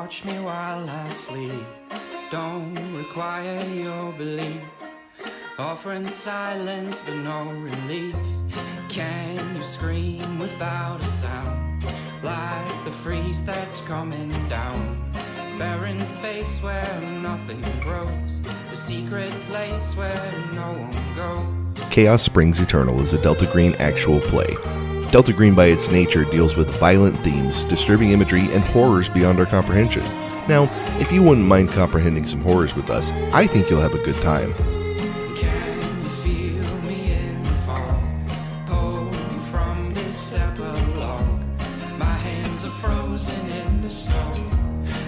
watch me while I sleep. Don't require your belief. Offering silence but no relief. Can you scream without a sound? Like the freeze that's coming down. Barren space where nothing grows. The secret place where no one goes. Chaos Springs Eternal is a Delta Green actual play. Delta Green by its nature deals with violent themes, disturbing imagery, and horrors beyond our comprehension. Now, if you wouldn't mind comprehending some horrors with us, I think you'll have a good time. Can you feel me in the fall? Pull me from this epilogue. My hands are frozen in the snow.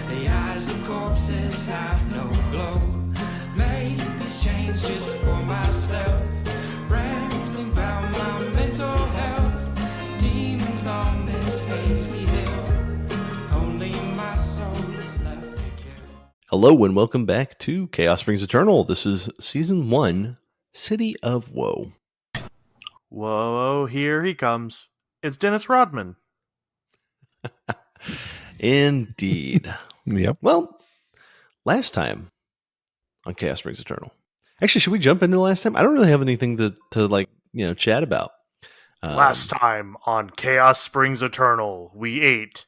The eyes of corpses have no glow. Made these chains just for myself. Rambling about my mental health. Demons on this hazy hill. Only my soul is left to kill. Hello and welcome back to Chaos Springs Eternal. This is Season 1, City of Woe. Whoa, here he comes. It's Dennis Rodman. Indeed. Yep. Well, last time on Chaos Springs Eternal. Actually, should we jump into last time? I don't really have anything to chat about. Last time on Chaos Springs Eternal, we ate.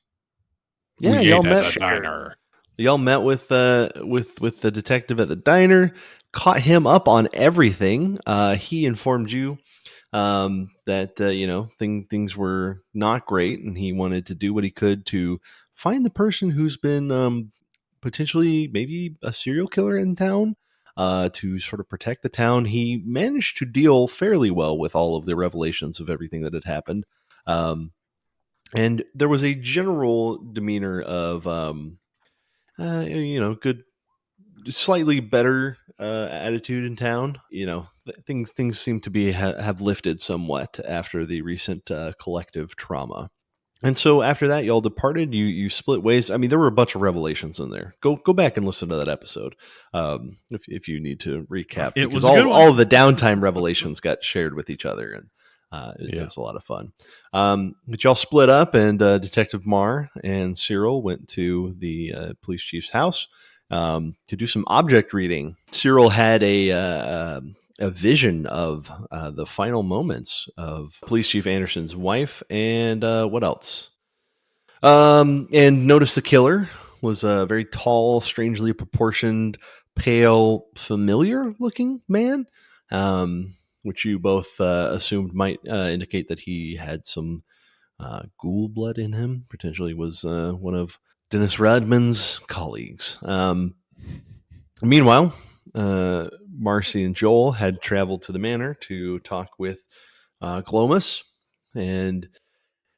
Yeah, We y'all ate met. at the diner. Y'all met with the detective at the diner, caught him up on everything. He informed you that things were not great, and he wanted to do what he could to find the person who's been potentially maybe a serial killer in town. To sort of protect the town. He managed to deal fairly well with all of the revelations of everything that had happened. And there was a general demeanor of, good, slightly better attitude in town. Things seem to be have lifted somewhat after the recent collective trauma. And so after that, y'all departed. You split ways. I mean, there were a bunch of revelations in there. Go back and listen to that episode if you need to recap. It was because a good one. all of the downtime revelations got shared with each other, and it was a lot of fun. But y'all split up, and Detective Marr and Cyril went to the police chief's house to do some object reading. Cyril had a vision of the final moments of Police Chief Anderson's wife, and what else? And noticed the killer was a very tall, strangely proportioned, pale, familiar-looking man, which you both assumed might indicate that he had some ghoul blood in him. Potentially was one of Dennis Rodman's colleagues. Meanwhile, Marcy and Joel had traveled to the manor to talk with Glomus, and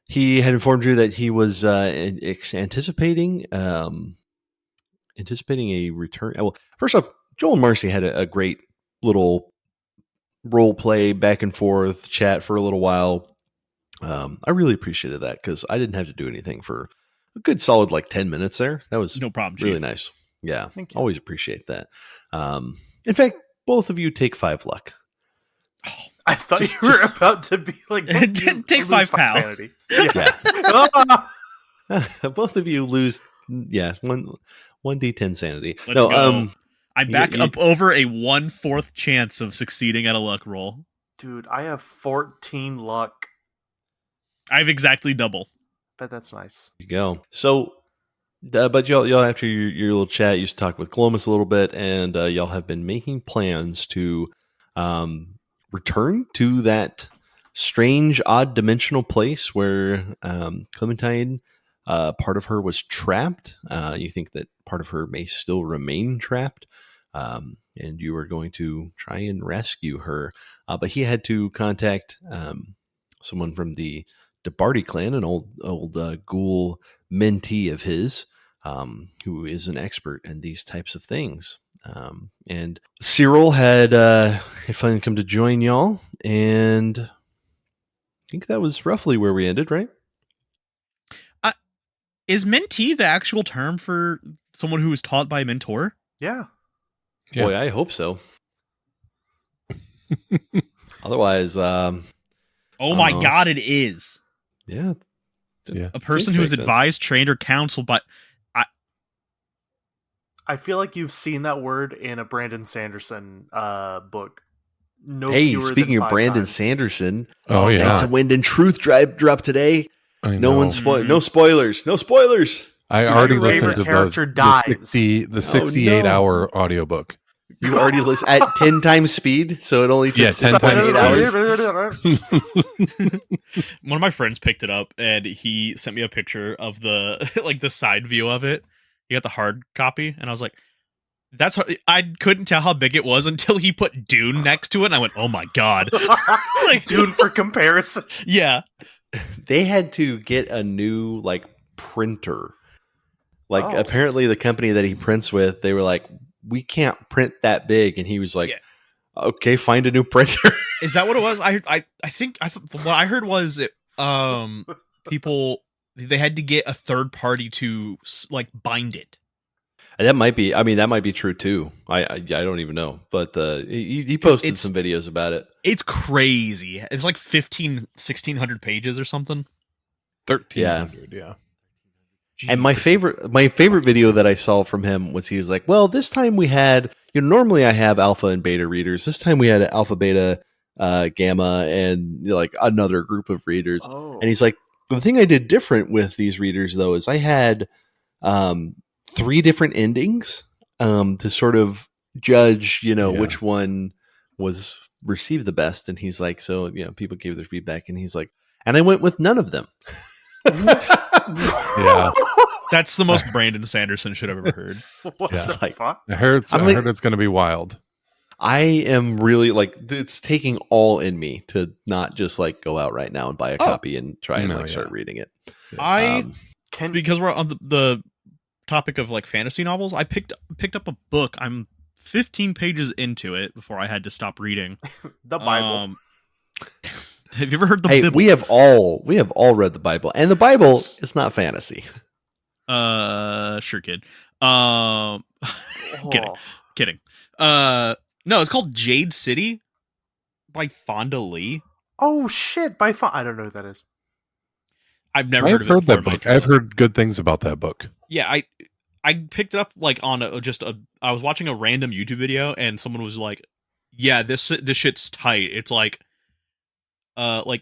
he had informed you that he was anticipating a return. Well, first off, Joel and Marcy had a great little role play back and forth chat for a little while. I really appreciated that because I didn't have to do anything for a good solid 10 minutes there. That was No problem, really Chief. nice. Yeah, Thank you. always appreciate that. In fact, both of you take 5 luck. I thought you were about to be like, Take lose 5 pal. sanity. Yeah. Both of you lose, one d10 sanity. Let's go. I you- back you- up over a 1/4 chance of succeeding at a luck roll. Dude, I have 14 luck. I have exactly double. Bet that's nice. you go. So, but y'all after your little chat, you talked with Glomus a little bit, and y'all have been making plans to return to that strange, odd dimensional place where Clementine, part of her was trapped. You think that part of her may still remain trapped, and you are going to try and rescue her. But he had to contact someone from the DeBarty clan, an old ghoul mentee of his, who is an expert in these types of things. And Cyril had finally come to join y'all, and I think that was roughly where we ended, right? Is mentee the actual term for someone who was taught by a mentor? Yeah. Yeah. Boy, I hope so. Otherwise, Oh my god, it is. yeah. Yeah. A person Seems to who is make sense. advised, trained, or counseled by... I feel like you've seen that word in a Brandon Sanderson book. No Hey, fewer speaking than of 5 Brandon times. Sanderson, Oh, yeah. Knights of Wind and Truth drop today. I No know. one no spoilers. No spoilers. I Dude, already your listened favorite to character the dies. 68-hour audiobook. You already listen at 10 times speed, so it only Yeah, takes 10 times 68 hours. One of my friends picked it up and he sent me a picture of the like the side view of it. He got the hard copy, and I was like, I couldn't tell how big it was until he put Dune next to it, and I went, "Oh my god!" Like Dune for comparison. Yeah, They had to get a new like printer. Like Oh. apparently the company that he prints with, they were like, we can't print that big, and he was like, Yeah. okay, find a new printer. is that what it was? I think what I heard was it. People they had to get a third party to like bind it. That might be. I mean, that might be true too. I don't even know, but he posted It's- some videos about it. It's crazy. It's like 1,600 pages or something. 1,300, yeah. And my favorite video that I saw from him was he was like, well, this time we had, normally I have alpha and beta readers. This time we had alpha, beta, gamma, and like another group of readers. Oh. And he's like, the thing I did different with these readers though is I had 3 different endings to sort of judge, which one was received the best. And he's like, so people gave their feedback, and he's like, and I went with none of them. Yeah. That's the most Brandon Sanderson shit I've ever heard. What Yeah. the Like- fuck? I heard I'm like- it's going to be wild. I am really like, it's taking all in me to not just like go out right now and buy a copy and try and No, start yeah. reading it. I Can because we're on the topic of like fantasy novels, I picked up a book. I'm 15 pages into it before I had to stop reading. the Bible? Have you ever heard the Hey, Bible? we have all read the Bible, and the Bible is not fantasy. Sure, kid. Kidding. No, it's called Jade City by Fonda Lee. Oh shit! I don't know who that is. I've never I've heard of it heard before that in my book. entire I've life. heard good things about that book. Yeah, I picked it up like on I was watching a random YouTube video, and someone was like, "Yeah, this shit's tight. It's like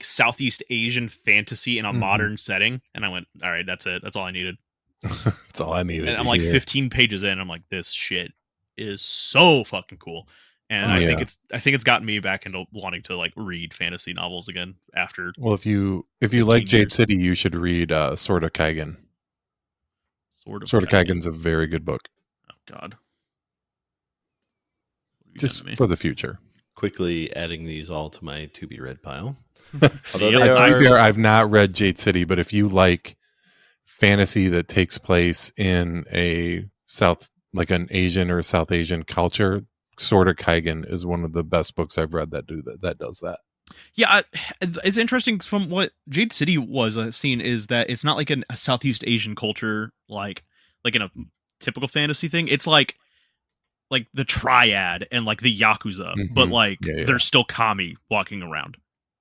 Southeast Asian fantasy in a Mhm. modern setting." And I went, "All right, that's it. That's all I needed." That's all I needed. And I'm to like hear. 15 pages in, I'm like, this shit is so fucking cool. And I think it's gotten me back into wanting to like read fantasy novels again after. Well, if you like 15 Jade years. City, you should read Sword of Kaigen. Sword of Kaigen's a very good book, Oh God. What have you just done to me? for the future. Quickly adding these all to my to be read pile. Yeah, Although to they be To be are- fair, I've not read Jade City, but if you like fantasy that takes place in an Asian or South Asian culture, Sword of Kaigen is one of the best books I've read that does that. Yeah, it's interesting from what Jade City was seen is that it's not like a Southeast Asian culture like in a typical fantasy thing. It's like the triad and like the Yakuza, but Mhm. like Yeah, yeah. there's still kami walking around.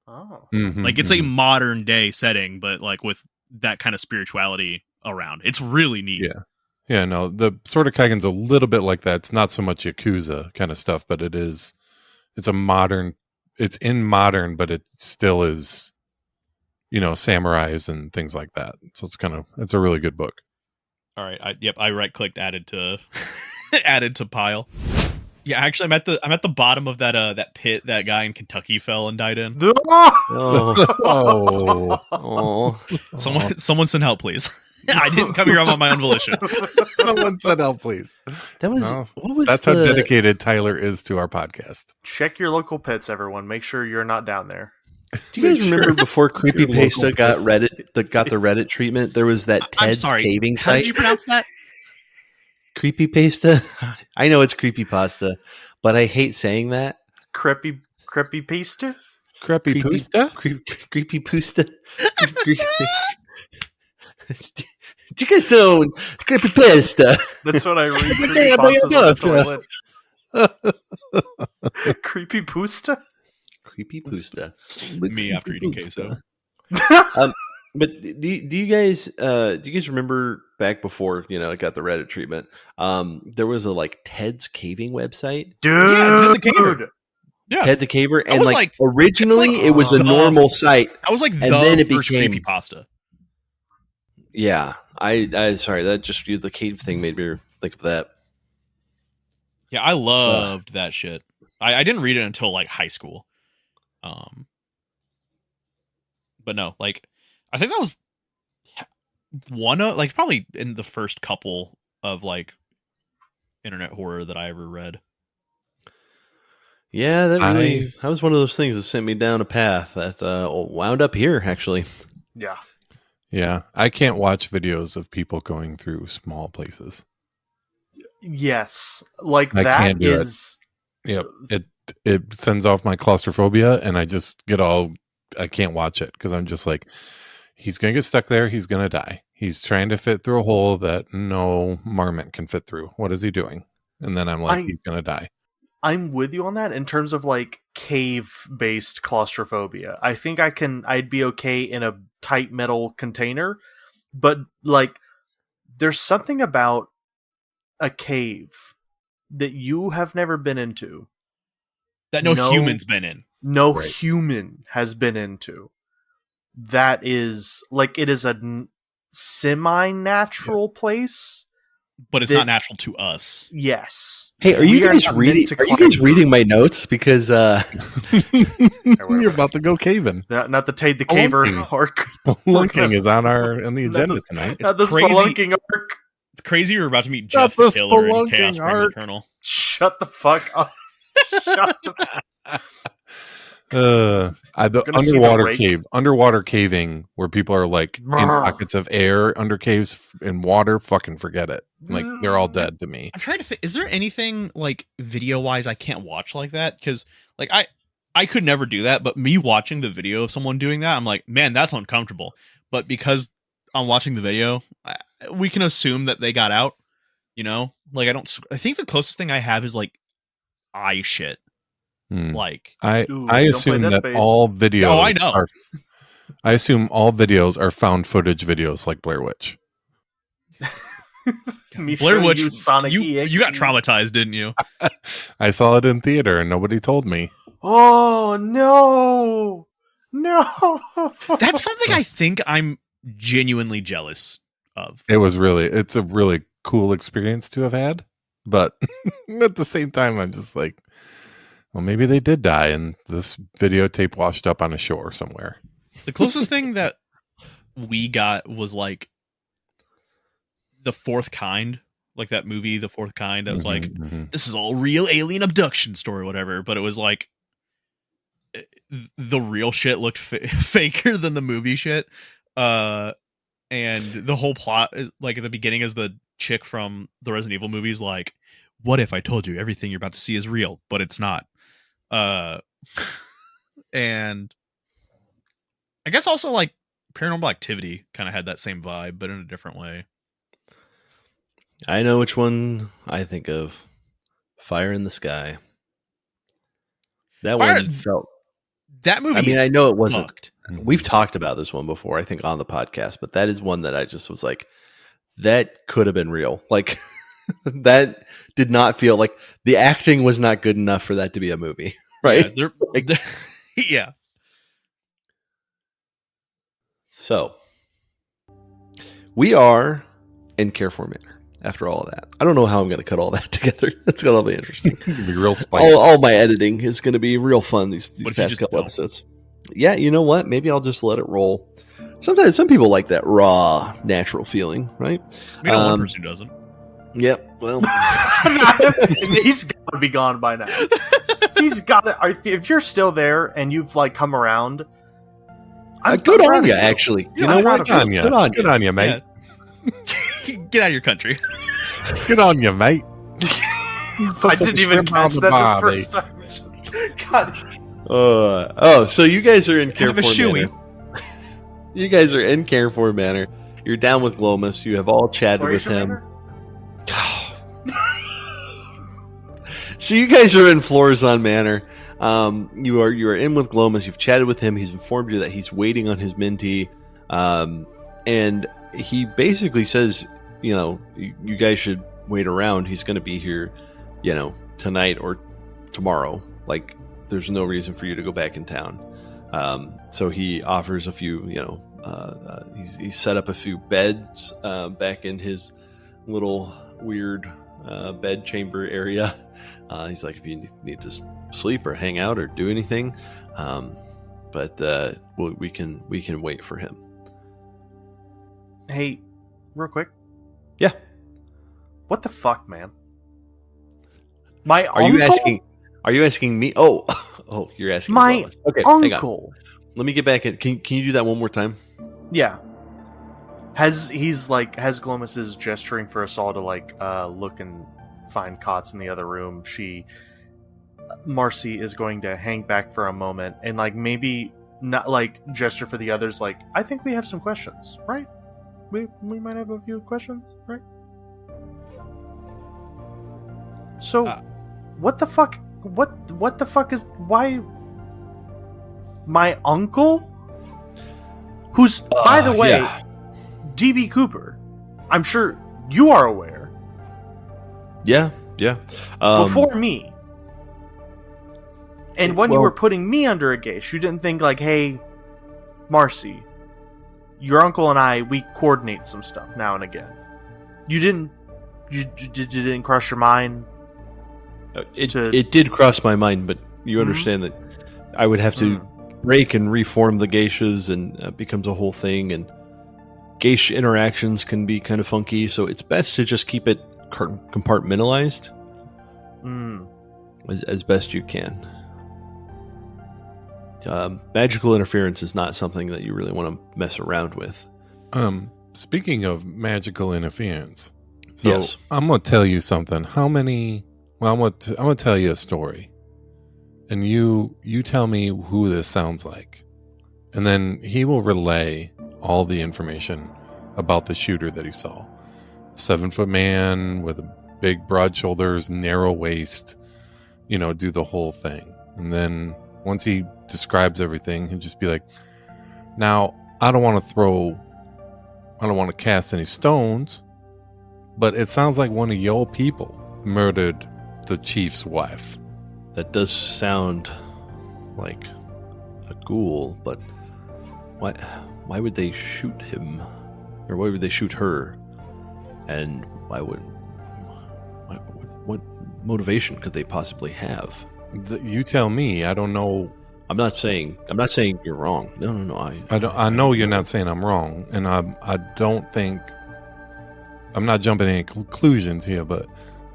Oh, Like it's a modern day setting, but like with that kind of spirituality around. It's really neat. Yeah, no, the Sword of Kaigen's a little bit like that. It's not so much Yakuza kind of stuff, but it's in modern, but it still is, samurais and things like that. So it's a really good book. All right. I right clicked, added to added to pile. Yeah, actually, I'm at the bottom of that pit that guy in Kentucky fell and died in. Oh, Oh, Someone send help, please. I didn't come here on my own volition. someone said help, please. that was No, what was That's how dedicated Tyler is to our podcast. Check your local pits, everyone. Make sure you're not down there. Do you guys Make sure remember before your Creepypasta local got the Reddit treatment? There was that I'm Ted's sorry. caving How did site. you pronounce that? Creepypasta. I know it's creepypasta, but I hate saying that. Creepy pasta? Creepy Poosta? Creepypasta. Do you guys know creepypasta? That's what I read. Yeah, Creepypastas on yeah. the toilet. Creepy pasta? Creepypasta. Me after eating queso. But do you guys remember back before it got the Reddit treatment? There was a like Ted's caving website, Dude, Yeah, Ted the Caver. Yeah, Ted the Caver, and was like like- originally it's like it was a the- normal site. I was like And the then it first became- creepypasta. Yeah, I sorry, that just the cave thing made me think of that. Yeah, I loved that shit. I didn't read it until like high school. But no, like I think that was one of like probably in the first couple of like internet horror that I ever read. Yeah, that was one of those things that sent me down a path that wound up here actually. Yeah. Yeah, I can't watch videos of people going through small places. Yes. Like I that can't do it. is. Yep, it sends off my claustrophobia, and I just get all. I can't watch it because I'm just like, he's gonna get stuck there. He's gonna die. He's trying to fit through a hole that no marmot can fit through. What is he doing? And then I'm like, he's gonna die. I'm with you on that in terms of like cave-based claustrophobia. I think I'd be okay in a tight metal container, but like there's something about a cave that you have never been into, That no human's been in. no Right. human has been into. That is like it is a semi-natural place. But it's not natural to us. Yes. Hey, are you We guys not reading? meant to Are you climb guys reading my notes? Because You're about to go caving. Not the Tade the Caver Spelunking. arc. Spelunking is on the Not agenda the- tonight. Not the crazy. spelunking arc. It's crazy we're about to meet Not Jeff the Taylor in spelunking Chaos Springs arc. Eternal. Shut the fuck up. Shut the The gonna see the underwater rake. cave, underwater caving, where people are like in Brr. pockets of air under caves in water. Fucking forget it. Like they're all dead to me. I'm trying to think. Is there anything like video wise I can't watch like that? Because like I could never do that. But me watching the video of someone doing that, I'm like, man, that's uncomfortable. But because I'm watching the video, we can assume that they got out. Like I think the closest thing I have is like eye shit. Hmm. Like I Ooh, I don't assume play Dead that Space. all videos. Oh, I know. I assume all videos are found footage videos like Blair Witch. Me Blair showing Witch, you Sonic EXE. you got traumatized, didn't you? I saw it in theater and nobody told me. Oh no, no. That's something I think I'm genuinely jealous of. It's a really cool experience to have had, but at the same time, I'm just like, well, maybe they did die and this videotape washed up on a shore somewhere. The closest thing that we got was like The Fourth Kind, like that movie, The Fourth Kind. That was like, Mhm. this is all real alien abduction story, or whatever. But it was like the real shit looked faker than the movie shit. And the whole plot is like at the beginning is the chick from the Resident Evil movies, like, what if I told you everything you're about to see is real, but it's not? And I guess also like Paranormal Activity kind of had that same vibe, but in a different way. I know which one I think of. Fire in the Sky. That Fire- one felt. That movie. I mean, is I know it wasn't. fucked. We've talked about this one before, I think, on the podcast, but that is one that I just was like, that could have been real. Like, that did not feel like the acting was not good enough for that to be a movie, right? Yeah, they're- yeah. So, we are in Carrefour Manor after all of that. I don't know how I'm going to cut all that together. That's going to be interesting. It'd be real spicy. all my editing is going to be real fun these What if you past just couple don't? episodes. Yeah, you know what? Maybe I'll just let it roll. Sometimes some people like that raw, natural feeling, right? We know one person who doesn't. Yep. Well, He's got to be gone by now. He's got to. If you're still there and you've like come around, good proud on of you, actually. You I'm know proud what? of Good on you. Good on Good you. on you, mate. Get out of your country. Good on you, mate. I didn't even catch that the first time. God. So you guys are in Kind of a Carrefour Manor. shoey. You guys are in Carrefour Manor. You're down with Glomus. You have all chatted with Croatia him. Manor? So you guys are in Florazon Manor. You are in with Glomus. You've chatted with him. He's informed you that he's waiting on his mentee. And he basically says, you guys should wait around. He's going to be here, tonight or tomorrow. Like, there's no reason for you to go back in town. So he offers a few, he's set up a few beds back in his little weird bed chamber area. He's like, if you need to sleep or hang out or do anything, but we can wait for him. Hey, real quick. Yeah. What the fuck, man? My Are you asking me? Oh, you're asking my Lois. Okay, hang on. uncle. Let me get back in. Can you do that one more time? Yeah. Has Glomus is gesturing for us all to look and find cots in the other room. Marcy is going to hang back for a moment and maybe not gesture for the others. I think we have some questions, right? We might have a few questions, right? So, what the fuck? What the fuck is why? My uncle, who's by the way, yeah. DB Cooper. I'm sure you are aware. Yeah. Before me. And when you well- were putting me under a gaze, you didn't think hey, Marcy, your uncle and I, we coordinate some stuff now and again. You didn't cross your mind. It did cross my mind, but you understand that I would have to break and reform the geishas, and it becomes a whole thing, and geisha interactions can be kind of funky, so it's best to just keep it compartmentalized as best you can. Magical interference is not something that you really want to mess around with. Speaking of magical interference, so Yes. I'm gonna tell you something. I'm gonna tell you a story, and you tell me who this sounds like, and then he will relay all the information about the shooter that he saw. 7-foot man with big broad shoulders, narrow waist, do the whole thing. And then once he describes everything, he'll just be like, now, I don't want to cast any stones, but it sounds like one of your people murdered the chief's wife. That does sound like a ghoul, but why would they shoot him? Or why would they shoot her? And what motivation could they possibly have? You tell me. I don't know. I'm not saying you're wrong. No. I know you're not saying I'm wrong, and I don't think I'm not jumping any conclusions here, but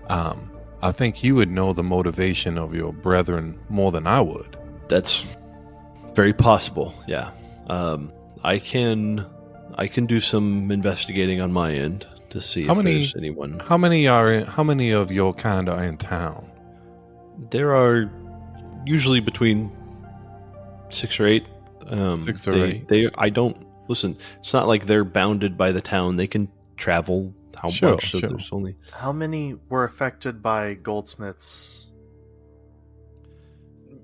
I think you would know the motivation of your brethren more than I would. That's very possible. Yeah. I can do some investigating on my end to see if there's anyone. How many of your kind are in town? There are usually between 6 or 8. 6 or 8. I don't listen. It's not like they're bounded by the town. They can travel. How much? So there's only. How many were affected by goldsmiths?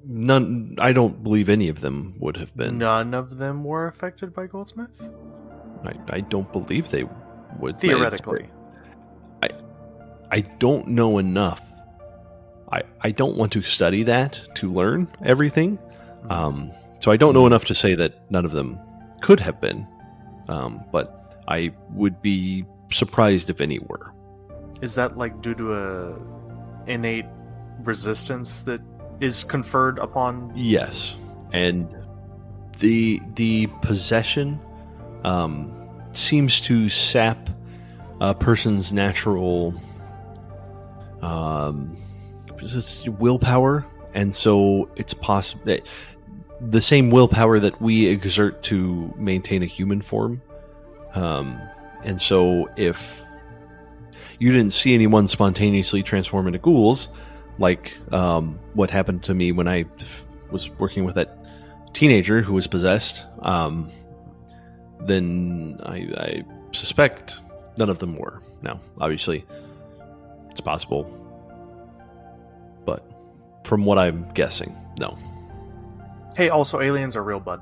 None. I don't believe any of them would have been. None of them were affected by goldsmith? I don't believe they would. Theoretically. I don't know enough. I don't want to study that to learn everything. So I don't know enough to say that none of them could have been. But I would be surprised if any were. Is that due to a innate resistance that is conferred upon? Yes. And the possession seems to sap a person's natural willpower, and so it's possible that the same willpower that we exert to maintain a human form. And so if you didn't see anyone spontaneously transform into ghouls, like what happened to me when I was working with that teenager who was possessed, then I suspect none of them were. Now, obviously, it's possible, but from what I'm guessing, no. Hey, also, aliens are real, bud.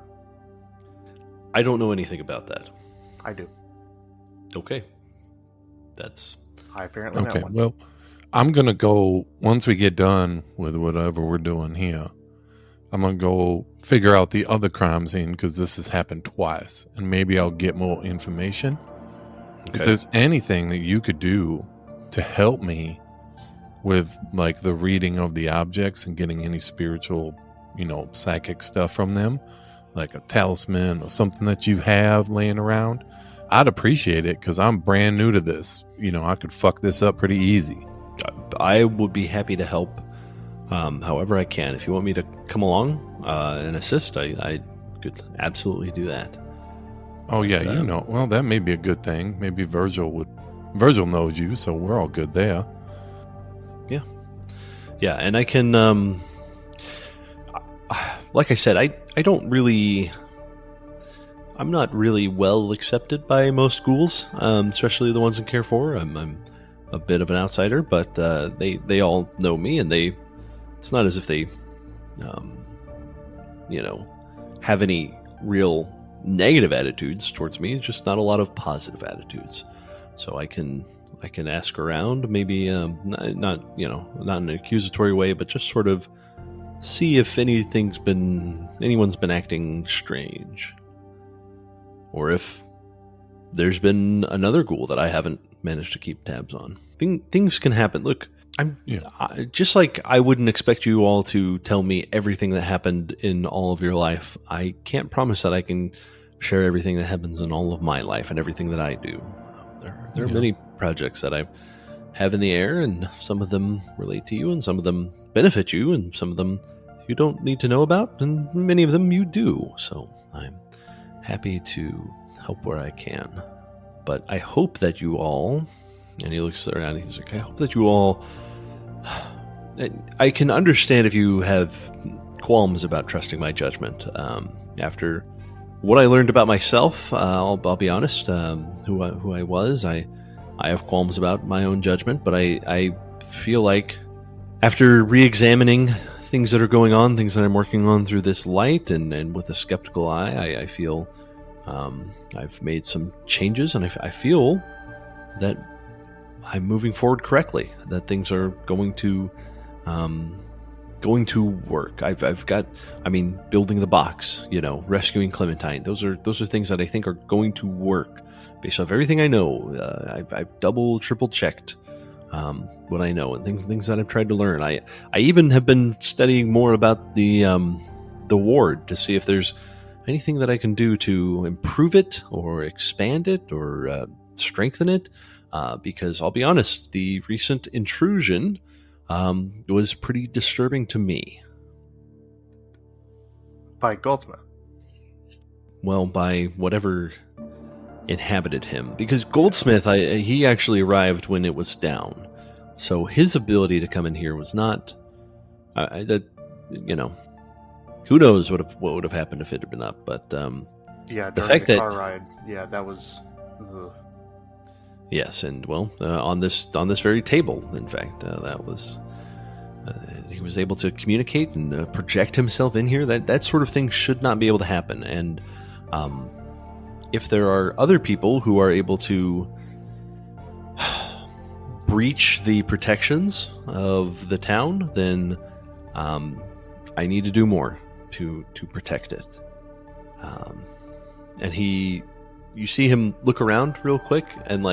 I don't know anything about that. I do. Okay. That's... I apparently know Okay, one. well, I'm going to go, once we get done with whatever we're doing here, I'm going to go figure out the other crime scene because this has happened twice. And maybe I'll get more information. okay. If there's anything that you could do to help me with like the reading of the objects and getting any spiritual, psychic stuff from them, like a talisman or something that you have laying around, I'd appreciate it because I'm brand new to this. I could fuck this up pretty easy. I would be happy to help however I can. If you want me to come along and assist, I could absolutely do that. Oh yeah, well, that may be a good thing. Maybe Virgil knows you, so we're all good there. Yeah, and I can, like I said, I'm not really well accepted by most ghouls, especially the ones in Carrefour. I'm a bit of an outsider, but they all know me, and it's not as if they, have any real negative attitudes towards me. It's just not a lot of positive attitudes. So I can ask around, maybe not in an accusatory way, but just sort of see if anyone's been acting strange, or if there's been another ghoul that I haven't managed to keep tabs on. Things can happen. Look, just like I wouldn't expect you all to tell me everything that happened in all of your life. I can't promise that I can share everything that happens in all of my life and everything that I do. There are many projects that I have in the air, and some of them relate to you, and some of them benefit you, and some of them you don't need to know about, and many of them you do. So I'm happy to help where I can. But I hope that you all, and he looks around and he's like, I hope that you all, I can understand if you have qualms about trusting my judgment. After what I learned about myself, I'll be honest, who I was, I have qualms about my own judgment, but I feel like after re-examining things that are going on, things that I'm working on through this light and with a skeptical eye, I feel I've made some changes, and I feel that I'm moving forward correctly, that things are going to work. I've got, building the box, rescuing Clementine. Those are things that I think are going to work based off everything I know. I've double, triple checked what I know and things that I've tried to learn. I even have been studying more about the ward to see if there's anything that I can do to improve it or expand it or strengthen it. Because I'll be honest, the recent intrusion was pretty disturbing to me. By Goldsmith. Well, by whatever inhabited him. Because Goldsmith, he actually arrived when it was down. So his ability to come in here was not... who knows what would have happened if it had been up. But during fact the that... car ride, that was... Ugh. Yes, and on this very table, in fact, that was he was able to communicate and project himself in here. That sort of thing should not be able to happen. And if there are other people who are able to breach the protections of the town, then I need to do more to protect it. And you see him look around real quick and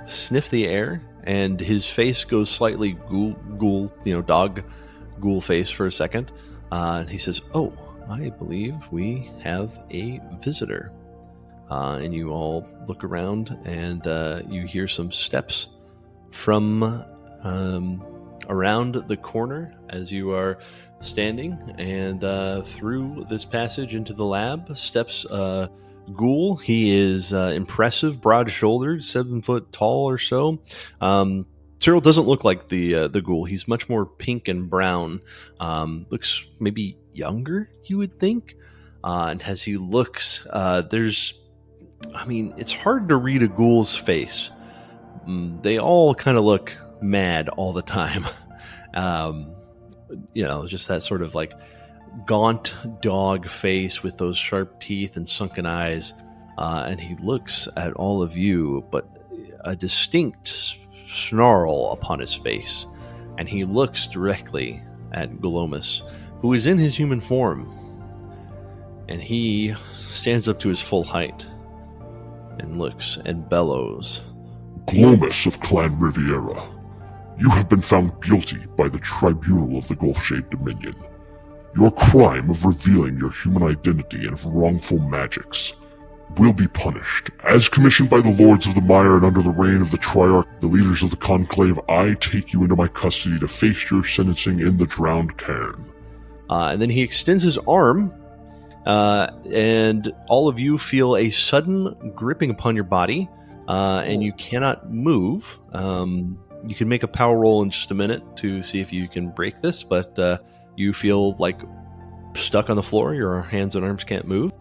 sniff the air, and his face goes slightly ghoul, dog ghoul face for a second. And he says, "Oh, I believe we have a visitor." And you all look around, and you hear some steps from around the corner as you are standing, and through this passage into the lab steps Ghoul. He is impressive, broad-shouldered, 7 foot tall or so. Cyril doesn't look like the Ghoul. He's much more pink and brown. Looks maybe younger, you would think. And as he looks, it's hard to read a Ghoul's face. They all kind of look mad all the time. Just that sort of gaunt dog face with those sharp teeth and sunken eyes, and he looks at all of you, but a distinct snarl upon his face, and he looks directly at Glomus, who is in his human form, and he stands up to his full height and looks and bellows. Glomus of Clan Riviera, you have been found guilty by the Tribunal of the Gulf-Shade Dominion. Your crime of revealing your human identity and of wrongful magics will be punished. As commissioned by the Lords of the Mire and under the reign of the Triarch, the leaders of the Conclave, I take you into my custody to face your sentencing in the Drowned Cairn. And then he extends his arm, and all of you feel a sudden gripping upon your body, and you cannot move. You can make a power roll in just a minute to see if you can break this, but you feel like stuck on the floor. Your hands and arms can't move.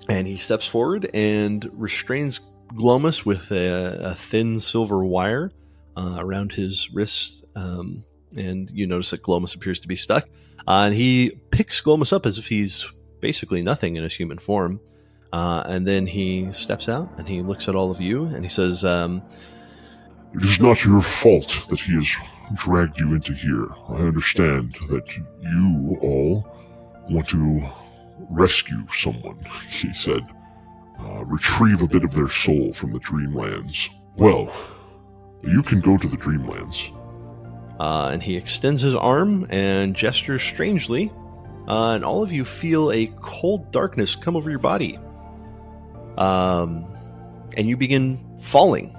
And he steps forward and restrains Glomus with a thin silver wire around his wrists. And you notice that Glomus appears to be stuck. And he picks Glomus up as if he's basically nothing in his human form. And then he steps out and he looks at all of you and he says, It is not your fault that he has dragged you into here. I understand that you all want to rescue someone, he said. Retrieve a bit of their soul from the Dreamlands. Well, you can go to the Dreamlands. And he extends his arm and gestures strangely, and all of you feel a cold darkness come over your body. And you begin falling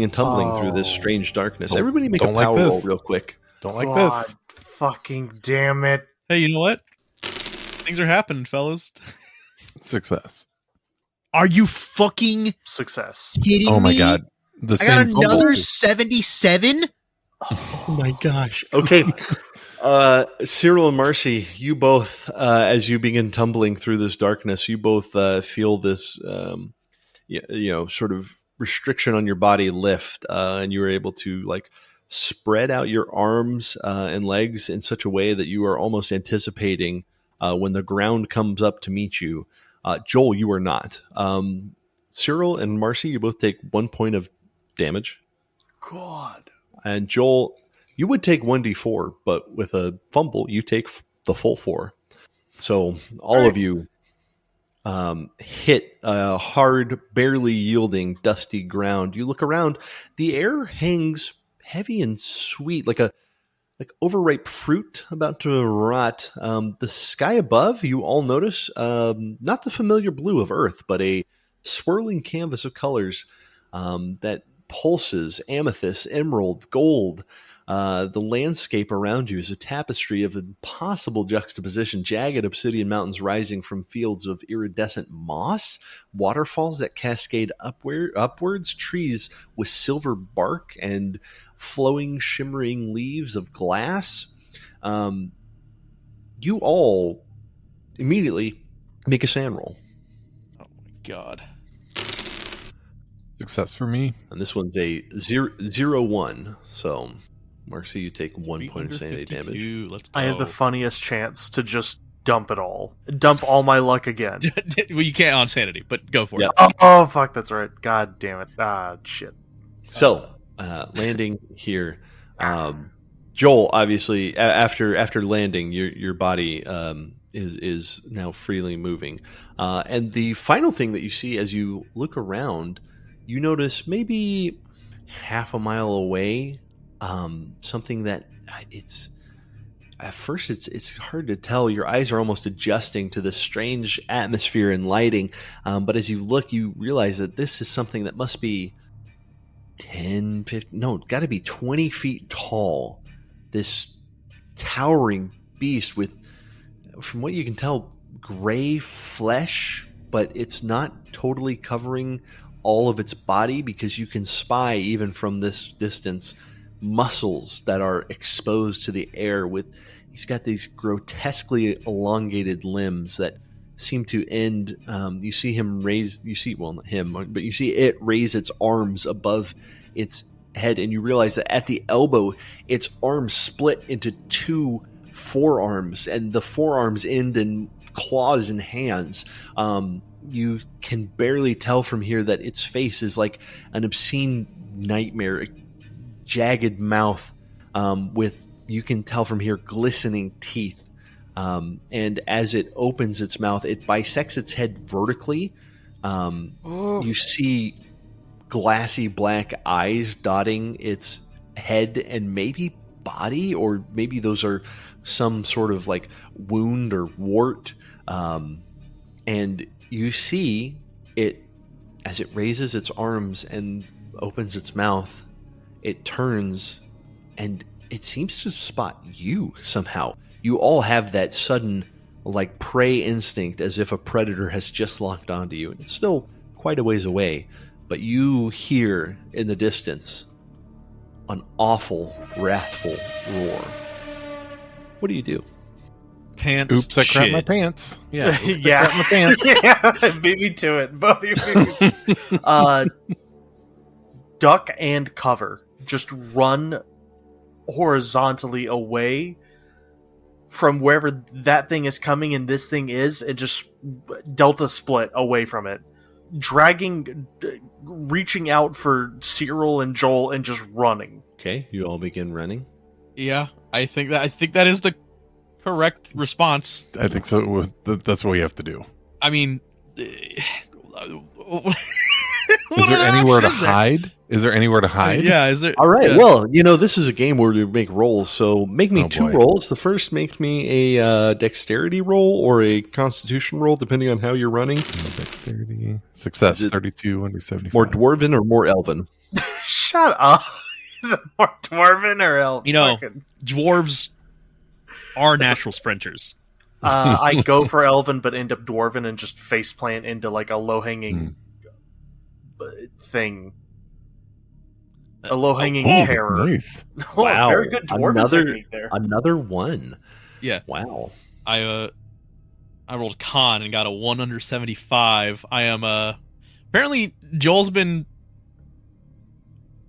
and tumbling through this strange darkness. Everybody make a power roll real quick. Don't like God this. fucking damn it. Hey, you know what? Things are happening, fellas. Success. Are you fucking Success. kidding me? Oh my god. The I got same another fumble. 77? Oh my gosh. Okay. Cyril and Marcy, you both, as you begin tumbling through this darkness, you both feel this, sort of restriction on your body lift, and you are able to like spread out your arms and legs in such a way that you are almost anticipating when the ground comes up to meet you. Joel, you are not. Cyril and Marcy, you both take 1 point of damage. God. And Joel, you would take 1d4, but with a fumble, you take the full 4. So all of you hit a hard, barely yielding, dusty ground. You look around. The air hangs heavy and sweet, like overripe fruit about to rot. The sky above, you all notice, not the familiar blue of Earth, but a swirling canvas of colors that pulses amethyst, emerald, gold. The landscape around you is a tapestry of impossible juxtaposition, jagged obsidian mountains rising from fields of iridescent moss, waterfalls that cascade upwards, trees with silver bark and flowing, shimmering leaves of glass. You all immediately make a sand roll. Oh my god. Success for me. And this one's a 0-1. So, Marcy, you take 1 point of sanity 352. damage. Let's go. I had the funniest chance to just dump it all. Dump all my luck again. Well, you can't on sanity, but go for Yeah. it. Oh, fuck, that's right. God damn it. Shit. So, landing here, Joel, obviously, after landing, your body is now freely moving. And the final thing that you see as you look around, you notice maybe half a mile away, something that it's at first it's hard to tell. Your eyes are almost adjusting to this strange atmosphere and lighting, but as you look, you realize that this is something that must be 10, 15, no, got to be 20 feet tall. This towering beast with, from what you can tell, gray flesh, but it's not totally covering all of its body, because you can spy even from this distance muscles that are exposed to the air. He's got these grotesquely elongated limbs that seem to end. You see him raise. You see, well, not him, but you see it raise its arms above its head, and you realize that at the elbow, its arms split into two forearms, and the forearms end in claws and hands. You can barely tell from here that its face is like an obscene nightmare, a jagged mouth with, you can tell from here, glistening teeth. And as it opens its mouth, it bisects its head vertically. You see glassy black eyes dotting its head and maybe body, or maybe those are some sort of like wound or wart. And you see it, as it raises its arms and opens its mouth, it turns and it seems to spot you somehow. You all have that sudden like prey instinct, as if a predator has just locked onto you. And it's still quite a ways away, but you hear in the distance an awful, wrathful roar. What do you do? Pants. Oops, I crapped my shit. pants. Yeah. Oops, I Yeah. crapped my pants. Yeah, beat me to it. Both of you. Duck and cover. Just run horizontally away from wherever that thing is coming and this thing is, and just delta split away from it. Reaching out for Cyril and Joel and just running. Okay, you all begin running. Yeah, I think that is the correct response. I think so. That's what we have to do. I mean, Is there anywhere to hide? Is there anywhere to hide? Yeah, is there? All right, yeah. well, this is a game where we make rolls, so make me Oh, two boy. rolls. The first makes me a dexterity roll or a constitution roll, depending on how you're running. Dexterity. Success. Is it 32 under 75. More dwarven or more elven? Shut up. Is it more dwarven or elf? You know, dwarves are natural sprinters. I go for elven but end up dwarven and just faceplant into like a low-hanging thing. A low-hanging terror. Nice. Oh, Wow. very good dwarven technique there. Another one. Yeah. Wow. I rolled con and got a 1 under 75. I am apparently Joel's been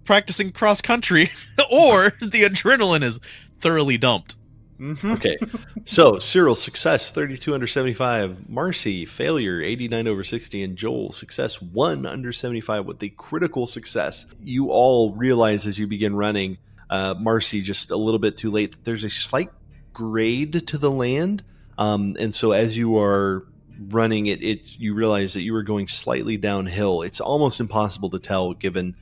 practicing cross country, or the adrenaline is thoroughly dumped. Mhm. Okay, so Cyril, success 32 under 75. Marcy, failure 89 over 60. And Joel, success 1 under 75 with the critical success. You all realize as you begin running, Marcy, just a little bit too late, that there's a slight grade to the land. And so as you are running you realize that you are going slightly downhill. It's almost impossible to tell given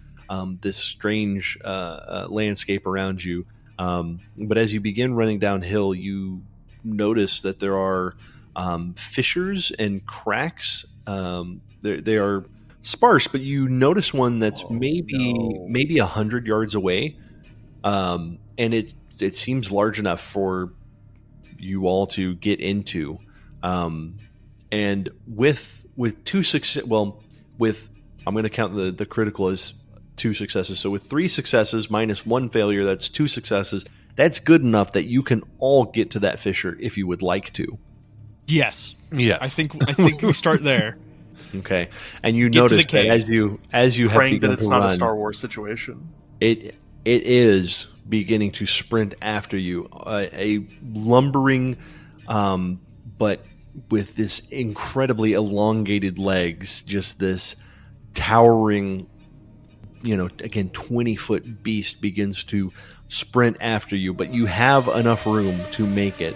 this strange landscape around you. But as you begin running downhill, you notice that there are fissures and cracks. They are sparse, but you notice one that's maybe 100 yards away, and it seems large enough for you all to get into. And with two success, I'm going to count the critical as 2 successes. So with 3 successes minus 1 failure, that's 2 successes. That's good enough that you can all get to that fissure if you would like to. Yes. Yes. I think we start there. Okay, and you Get to notice the that cave. as you have Praying that begun it's to not a run, Star Wars situation. it is beginning to sprint after you. A lumbering, but with this incredibly elongated legs, just this towering, again, 20-foot beast begins to sprint after you, but you have enough room to make it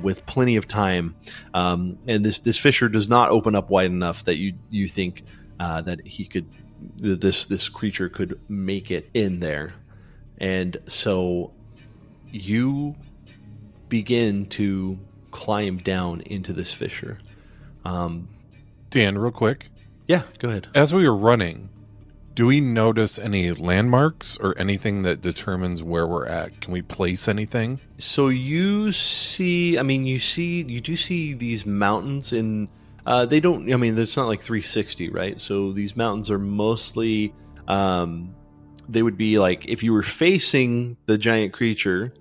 with plenty of time. And this fissure does not open up wide enough that you think that this creature could make it in there. And so you begin to climb down into this fissure. Dan, real quick. Yeah, go ahead. As we were running, do we notice any landmarks or anything that determines where we're at? Can we place anything? So you do see these mountains in, they don't, it's not like 360, right? So these mountains are mostly, they would be like, if you were facing the giant creature,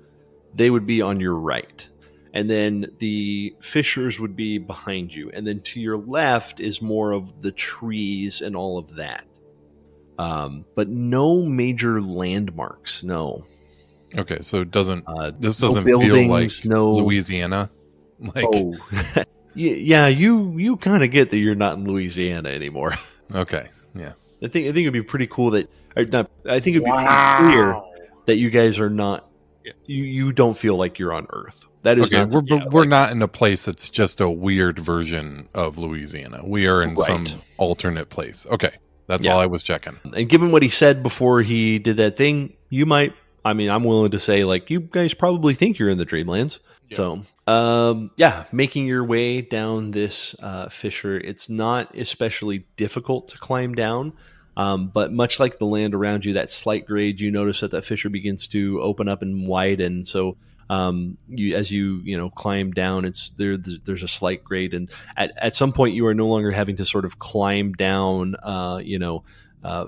they would be on your right. And then the fissures would be behind you. And then to your left is more of the trees and all of that. But no major landmarks, no. Okay, so it doesn't this no doesn't feel buildings, like no Louisiana? Like, Oh, yeah. You kind of get that you're not in Louisiana anymore. okay, yeah. I think it'd be pretty cool that, or not. I think it'd be pretty clear that you guys are not. You don't feel like you're on Earth. That is Okay, not. we're not in a place that's just a weird version of Louisiana. We are in some Right. alternate place. Okay, that's Yeah. all I was checking. And given what he said before he did that thing, you might. I mean, I'm willing to say, like, you guys probably think you're in the Dreamlands. Yeah. So, making your way down this fissure, it's not especially difficult to climb down. But much like the land around you, that slight grade, you notice that fissure begins to open up and widen. So, as you climb down, there's a slight grade, and at some point, you are no longer having to sort of climb down.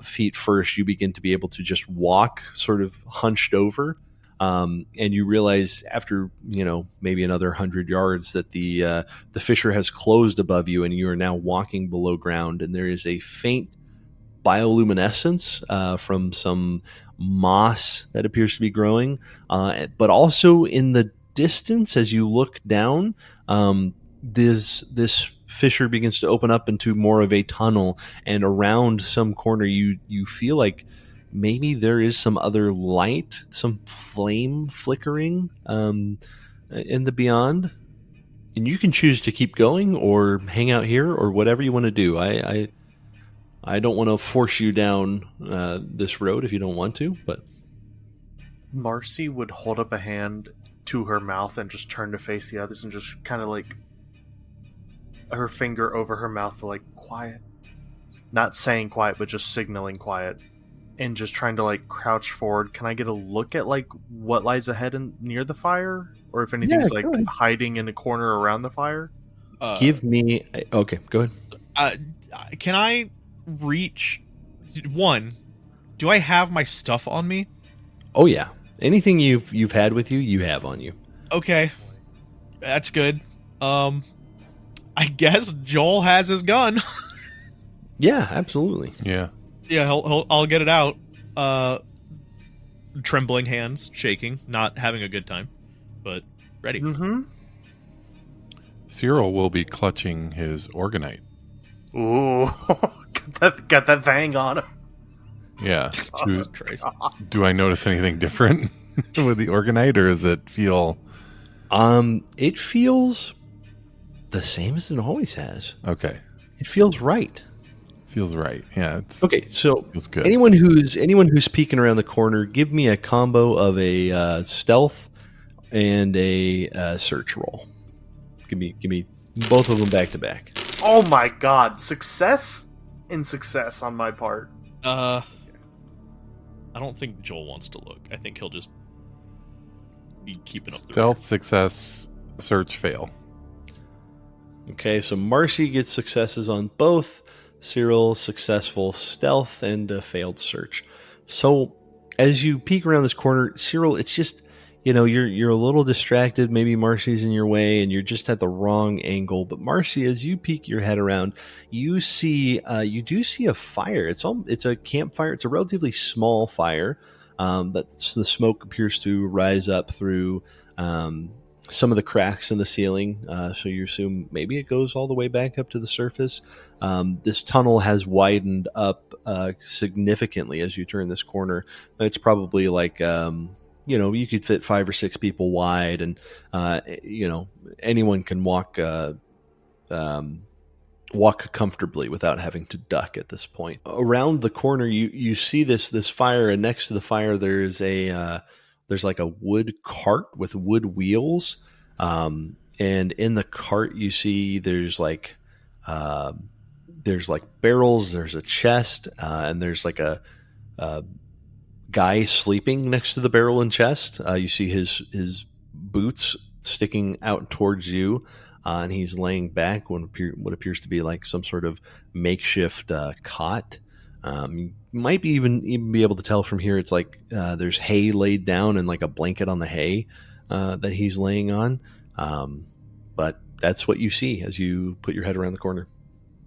Feet first, you begin to be able to just walk sort of hunched over. And you realize after maybe another 100 yards that the fissure has closed above you, and you are now walking below ground. And there is a faint bioluminescence from some moss that appears to be growing, but also in the distance, as you look down, this fissure begins to open up into more of a tunnel, and around some corner you feel like maybe there is some other light, some flame flickering in the beyond. And you can choose to keep going or hang out here or whatever you want to do. I don't want to force you down this road if you don't want to, but Marcy would hold up a hand to her mouth and just turn to face the others and just kind of like her finger over her mouth, like, quiet. Not saying quiet, but just signaling quiet. And just trying to, like, crouch forward. Can I get a look at, like, what lies ahead near the fire? Or if anything's, Yeah, like, go ahead. hiding in a corner around the fire? give me... Okay, go ahead. Can I reach one? Do I have my stuff on me? Oh, yeah. Anything you've had with you, you have on you. Okay, that's good. I guess Joel has his gun. Yeah, absolutely. Yeah. Yeah, I'll get it out. Trembling hands, shaking, not having a good time, but ready. Mm-hmm. Cyril will be clutching his organite. Ooh. got that thing on him. Yeah. Jesus Christ. Do I notice anything different with the organite, or does it feel It feels the same as it always has. okay? It feels right. Feels right. Yeah. It's Okay, so Feels good. anyone who's peeking around the corner, give me a combo of a stealth and a search roll. Give me both of them back to back. Oh my god. Success and success on my part. I don't think Joel wants to look. I think he'll just be keeping up the stealth success, search fail. Okay, so Marcy gets successes on both. Cyril successful stealth and a failed search. So as you peek around this corner, Cyril, it's just you're a little distracted. Maybe Marcy's in your way, and you're just at the wrong angle. But Marcy, as you peek your head around, you do see a fire. It's a campfire. It's a relatively small fire. That's the smoke appears to rise up through some of the cracks in the ceiling. So you assume maybe it goes all the way back up to the surface. This tunnel has widened up significantly as you turn this corner. It's probably like you could fit 5 or 6 people wide, and anyone can walk comfortably without having to duck at this point. Around the corner, you see this fire, and next to the fire there's like a wood cart with wood wheels, and in the cart you see there's like barrels, there's a chest, and there's like a guy sleeping next to the barrel and chest. You see his boots sticking out towards you, and he's laying back on what appears to be like some sort of makeshift cot. You might even be able to tell from here it's like there's hay laid down and like a blanket on the hay that he's laying on. But that's what you see as you put your head around the corner.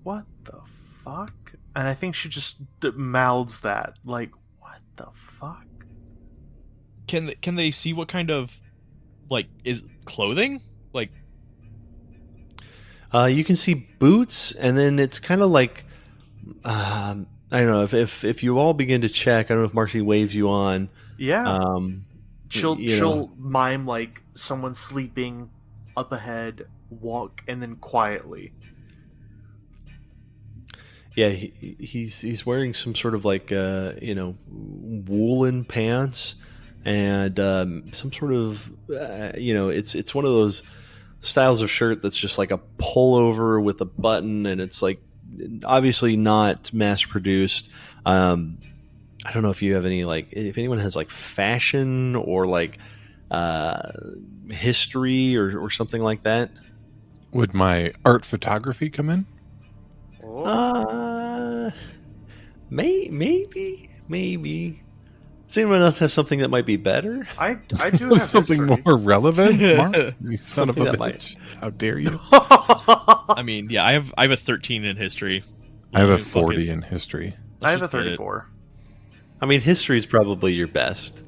What the fuck? And I think she just mouths that. Like, what the fuck? Can they see what kind of is clothing? You can see boots, and then it's kind of like I don't know if you all begin to check. I don't know if Marcy waves you on. Yeah. You know. She'll mime like someone sleeping up ahead, walk, and then quietly. Yeah, he's wearing some sort of woolen pants and some sort of it's one of those styles of shirt that's just like a pullover with a button, and it's like obviously not mass produced. I don't know if you have any if anyone has fashion or history or something like that. Would my art photography come in? Maybe. Does anyone else have something that might be better? I do have something history. more relevant. Mark? You son of a Something that bitch! How dare you? I mean, yeah, I have a 13 in history. I have a Fucking- 40 in history. I have a just get it. 34. I mean, history is probably your best.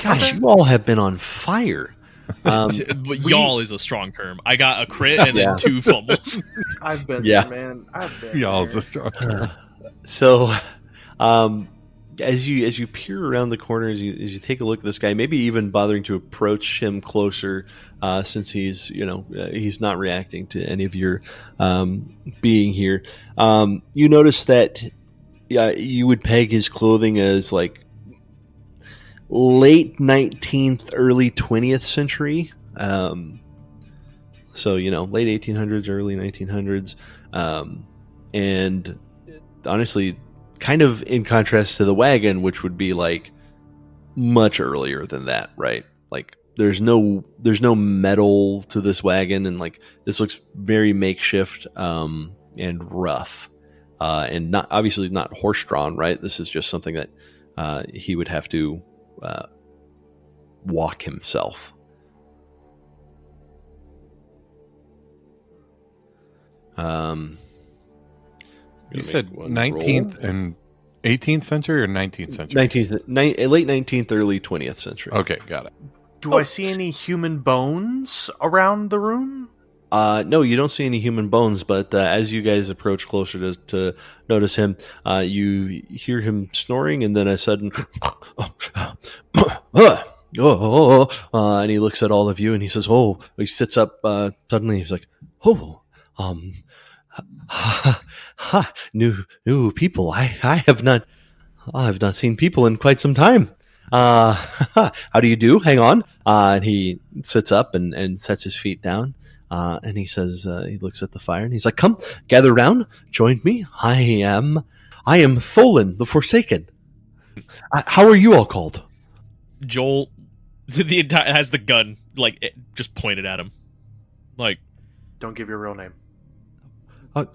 Gosh, you all have been on fire. But y'all is a strong term. I got a crit and Yeah. then 2 fumbles. I've been Yeah. there, man. I've been Y'all there. is a strong term. So, as you peer around the corner, as you take a look at this guy, maybe even bothering to approach him closer, since he's he's not reacting to any of your being here. You notice that you would peg his clothing as late 19th, early 20th century. So late 1800s, early 1900s, and honestly, kind of in contrast to the wagon, which would be much earlier than that, right? There's no metal to this wagon, and this looks very makeshift and rough, and not obviously not horse drawn, right? This is just something that he would have to walk himself. You said 19th and 18th century or 19th century? Late 19th, early 20th century. Okay, got it. Do I see any human bones around the room? No, you don't see any human bones, but as you guys approach closer to notice him, you hear him snoring, and then a sudden, and he looks at all of you, and he says, "Oh!" He sits up suddenly. He's like, "Oh, new people. I have not seen people in quite some time. How do you do? Hang on." And he sits up and sets his feet down. And he says, he looks at the fire and he's like, "Come, gather round, join me. I am Tholen the Forsaken. How are you all called?" Joel has the gun just pointed at him. Don't give your real name.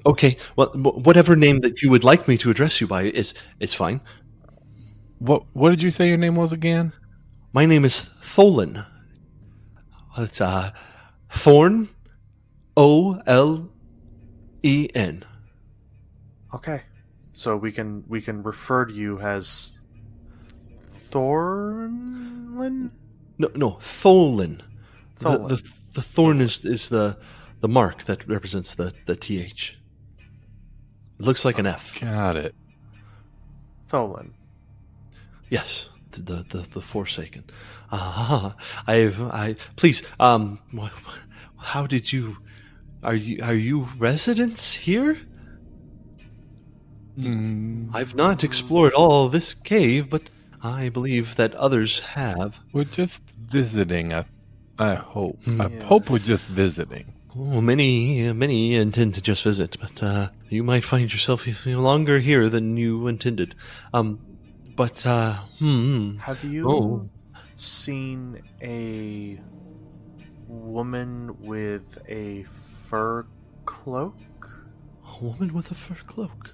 Okay, well, whatever name that you would like me to address you by is fine. What did you say your name was again? My name is Tholen. It's Thorn, Olen. Okay. So we can refer to you as Thornlin? No, Tholen. Tholen. The thorn is the mark that represents the TH. It looks like an F. Got it. Tholen. Yes, the Forsaken. Please. How did you? Are you residents here? I've not explored all this cave, but I believe that others have. We're just visiting. I hope. I Yes. hope we're just visiting. Oh, many intend to just visit, but you might find yourself longer here than you intended. Have you Oh. seen a woman with a fur cloak? A woman with a fur cloak.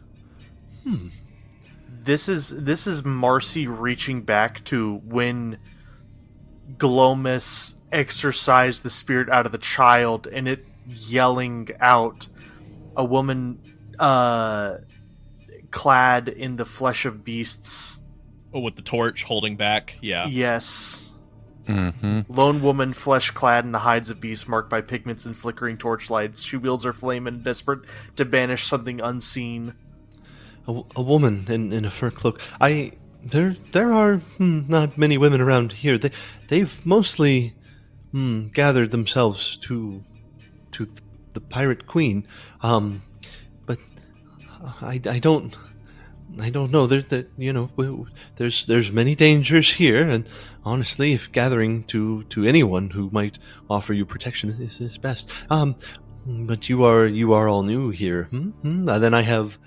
This is Marcy reaching back to when Glomus exorcised the spirit out of the child, and it yelling out, a woman clad in the flesh of beasts Oh, with the torch holding back. Yeah. Yes. Mm-hmm. Lone woman, flesh clad in the hides of beasts marked by pigments and flickering torchlights. She wields her flame and desperate to banish something unseen. A woman in a fur cloak. There are not many women around here. They've mostly gathered themselves to the pirate queen. But I don't know. There's many dangers here, and honestly, if gathering to anyone who might offer you protection is best. But you are all new here. Then I have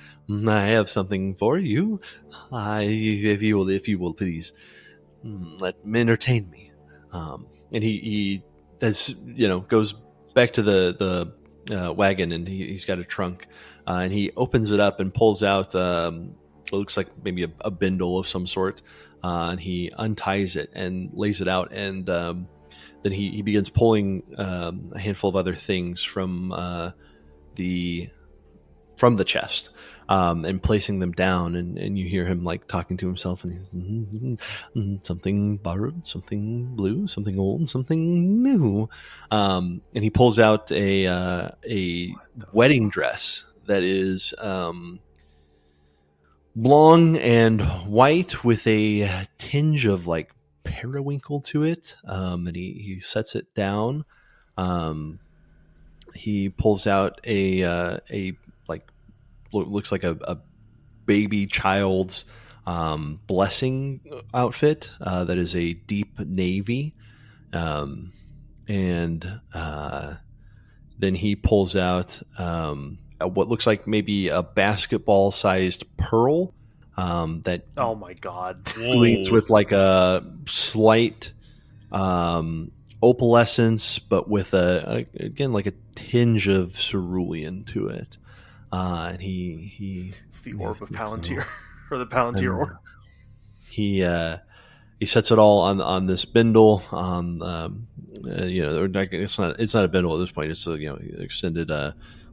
something for you. If you will please let me entertain me. And he does, goes back to the wagon, and he's got a trunk, and he opens it up and pulls out what looks like maybe a bindle of some sort, and he unties it and lays it out, and then he begins pulling a handful of other things from the chest, and placing them down, and you hear him like talking to himself, and he's something borrowed, something blue, something old, something new, and he pulls out a wedding dress that is long and white with a tinge of like periwinkle to it, and he sets it down. He pulls out a like looks like a baby child's blessing outfit that is a deep navy, and then he pulls out what looks like maybe a basketball-sized pearl that Oh my god. gleams with like a slight opalescence, but with again like a tinge of cerulean to it. And he It's the orb of Palantir. Or the Palantir orb. He sets it all on this bindle. It's not a bindle at this point. It's extended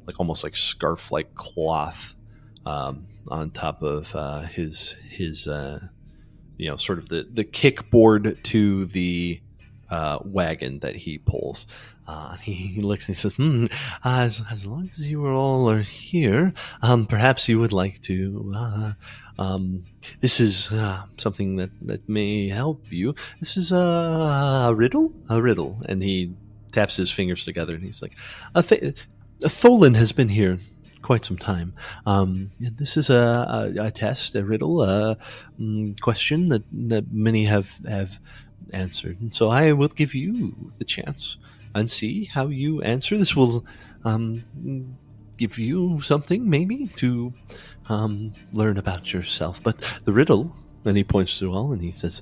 like almost like scarf like cloth on top of his sort of the kickboard to the wagon that he pulls. He looks and he says, as long as you all are here, perhaps you would like to this is something that may help you. This is a riddle, and he taps his fingers together, and he's like, Tholin has been here quite some time. This is a test, a riddle, a question that many have answered, and so I will give you the chance and see how you answer. This will give you something maybe to learn about yourself. But the riddle, and he points to all, and he says,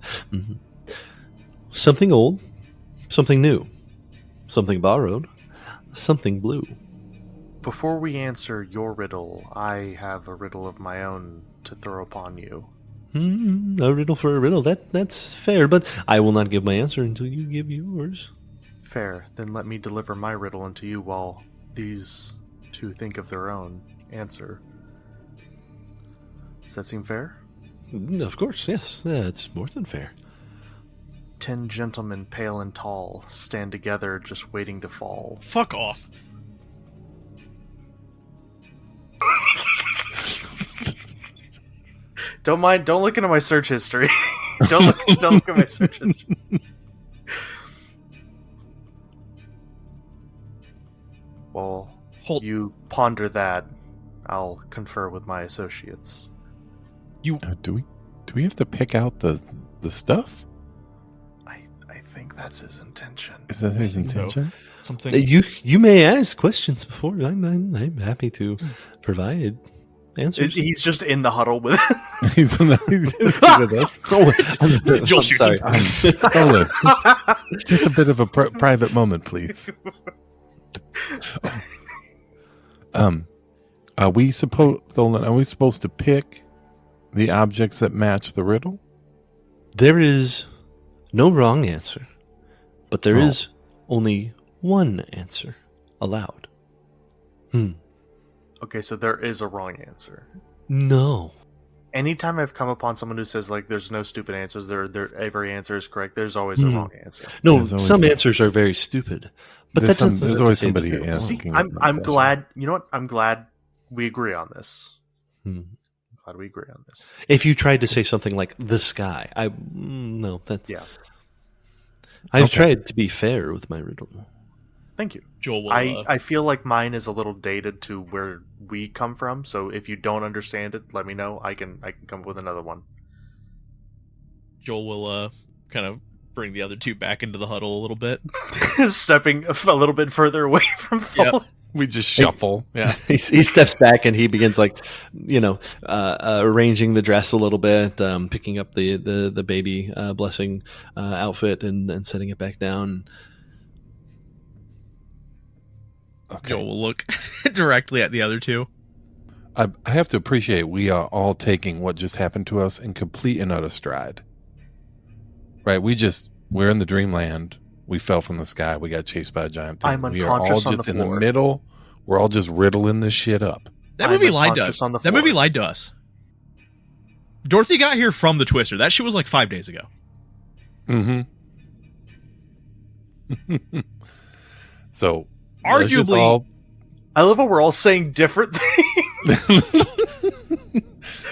something old, something new, something borrowed, something blue. Before we answer your riddle, I have a riddle of my own to throw upon you. A riddle for a riddle. That's fair, but I will not give my answer until you give yours. Fair. Then let me deliver my riddle unto you while these two think of their own answer. Does that seem fair? Of course, yes. It's more than fair. 10 gentlemen, pale and tall, stand together just waiting to fall. Fuck off. Don't look into my search history. don't look at my search history. Well, you ponder that. I'll confer with my associates. Do we have to pick out the stuff? I think that's his intention. Is that his intention? Something. You may ask questions before. I'm happy to provide answers. He's just in the huddle with He's with us. Joel shoots him. Hold on. Just a bit of a private moment, please. Are we supposed to pick the objects that match the riddle? There is no wrong answer, but there is only one answer allowed. Okay, so there is a wrong answer. No. Anytime I've come upon someone who says like there's no stupid answers, every answer is correct, there's always a wrong answer. No, There's always some a- answers are very stupid, but There's that's there's always somebody asking. See, I'm glad. You know what? I'm glad we agree on this. Hmm. I'm glad we agree on this. If you tried to say something like the sky, no, that's Yeah. I've Okay. tried to be fair with my riddle. Thank you. Joel will. I feel like mine is a little dated to where we come from. So if you don't understand it, let me know. I can come up with another one. Joel will kind of bring the other two back into the huddle a little bit. Stepping a little bit further away from Thol. We just shuffle. Yeah. He steps back and he begins arranging the dress a little bit, picking up the baby blessing outfit and setting it back down. Okay. Joel will look directly at the other two. I have to appreciate we are all taking what just happened to us in complete and utter stride. Right? We're in the dreamland. We fell from the sky. We got chased by a giant thing. I'm We are all unconscious on just the in the floor. middle. We're all just riddling this shit up. That I'm movie lied to unconscious us. on the That movie floor. lied to us. Dorothy got here from the Twister. That shit was like 5 days ago. Mm-hmm. So let's just Arguably- all- I love how we're all saying different things.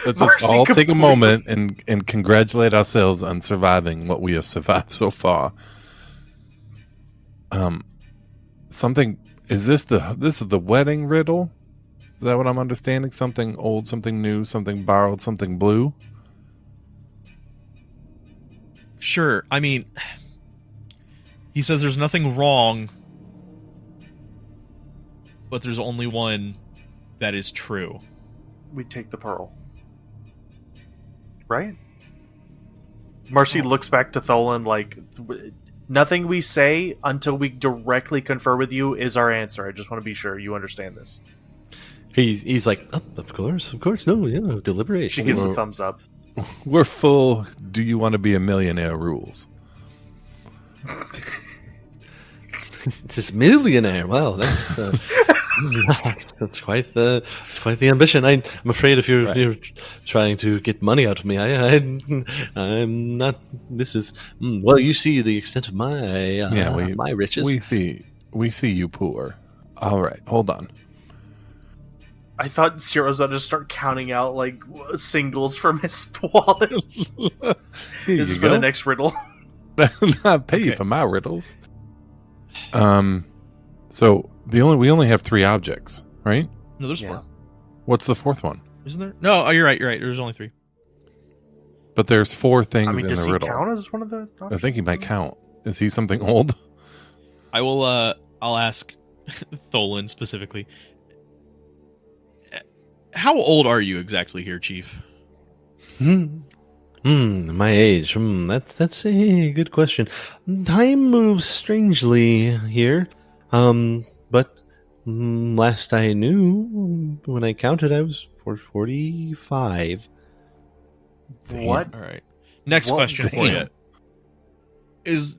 let's just Marcy all take a completely- moment and congratulate ourselves on surviving what we have survived so far. Something is this is the wedding riddle? Is that what I'm understanding? Something old, something new, something borrowed, something blue? Sure. I mean, he says there's nothing wrong, but there's only one that is true. We take the pearl. Right? Marcy looks back to Tholan like, nothing we say until we directly confer with you is our answer. I just want to be sure you understand this. He's like, oh, of course, no, yeah, deliberate. She gives a thumbs up. We're full. Do you want to be a millionaire? Rules. It's this millionaire. Wow, that's that's quite the ambition. I'm afraid if you're trying to get money out of me, I'm not. This is well. You see the extent of my my riches. We see you poor. All right, hold on. I thought Cyril was about to start counting out like singles from his wallet. Here This is you for go. the next riddle. I'll pay you Okay. for my riddles. So we only have 3 objects, right? No, there's Yeah. 4. What's the 4th one? Isn't there? No, oh, you're right. There's only 3. But there's 4 things I mean, in does the he riddle. count as one of the? I think he might count. Is he something old? I will, I'll ask Tholan specifically. How old are you exactly here, Chief? My age. That's a good question. Time moves strangely here. But last I knew, when I counted, I was 45. What? All right. Next What? question for you is: